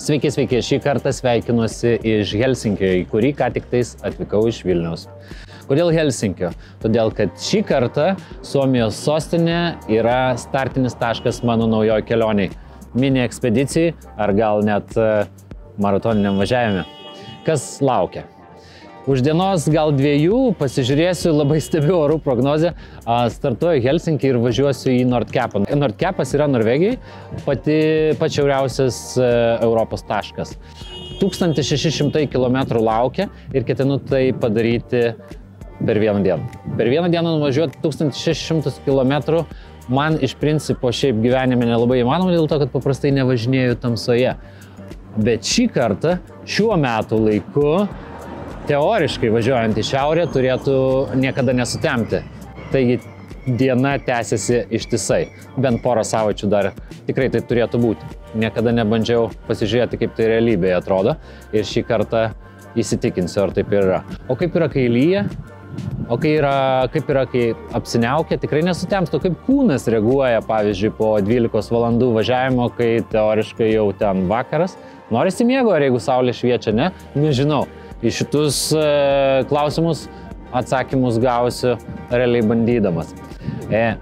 Sveiki, sveiki, šį kartą sveikinuosi iš Helsinkio, į kurį ką tik tais atvykau iš Vilniaus. Kodėl Helsinkio? Todėl, kad šį kartą Suomijos sostinė yra startinis taškas mano naujoje kelioniai. Mini ekspedicijai ar gal net maratoniniam važiavime. Kas laukia? Už dienos gal 2 pasižiūrėsiu, labai stebiu orų prognozę, startuoju Helsinkį ir važiuosiu į Nordkapą. Nordkapas yra Norvegijai, pats šiauriausias Europos taškas. 1600 km laukia ir ketinu tai padaryti per vieną dieną. Per vieną dieną nuvažiuoti 1600 km man iš principo šiaip gyvenime nelabai įmanoma, dėl to, kad paprastai nevažinėju tamsoje. Bet šį kartą, šiuo metų laiku, teoriškai važiuojant į šiaurę turėtų niekada nesutemti. Taigi diena tęsiasi ištisai. Bent porą savaičių dar tikrai tai turėtų būti. Niekada nebandžiau pasižiūrėti, kaip tai realybėje atrodo. Ir šį kartą įsitikinsiu, ar taip yra. O kaip yra, kai lyja? O kaip yra, kai apsiniaukia? Tikrai nesutemsta. Kaip kūnas reaguoja, pavyzdžiui, po 12 valandų važiavimo, kai teoriškai jau ten vakaras? Norisi miego, ar jeigu saulė šviečia, ne? Nežinau. Į šitus klausimus atsakymus gausiu realiai bandydamas.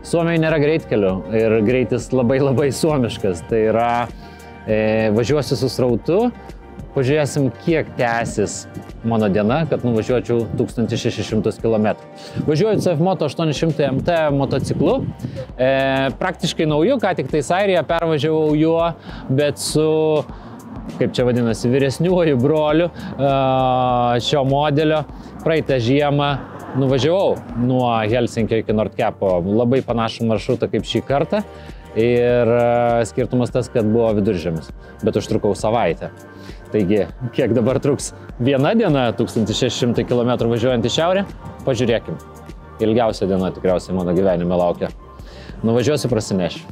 Suomijoje nėra greitkelių ir greitis labai suomiškas. Tai yra, važiuosiu su srautu, pažiūrėsim, kiek tęsis mano diena, kad nuvažiuočiau 1600 km. Važiuoju CF Moto 800 MT motociklu, praktiškai nauju, ką tik tais Airiją pervažiavau juo, bet su, kaip čia vadinasi, vyresniuoju broliu šio modelio. Praeitą žiemą nuvažiavau nuo Helsinkio iki Nordkapo, labai panašų maršrutą kaip šį kartą. Ir skirtumas tas, kad buvo viduržiemis, bet užtrukau savaitę. Taigi, kiek dabar truks viena diena, 1600 km važiuojant į šiaurę, pažiūrėkim. Ilgiausia diena tikriausiai mano gyvenime laukia. Nuvažiuosiu, prasinešiu.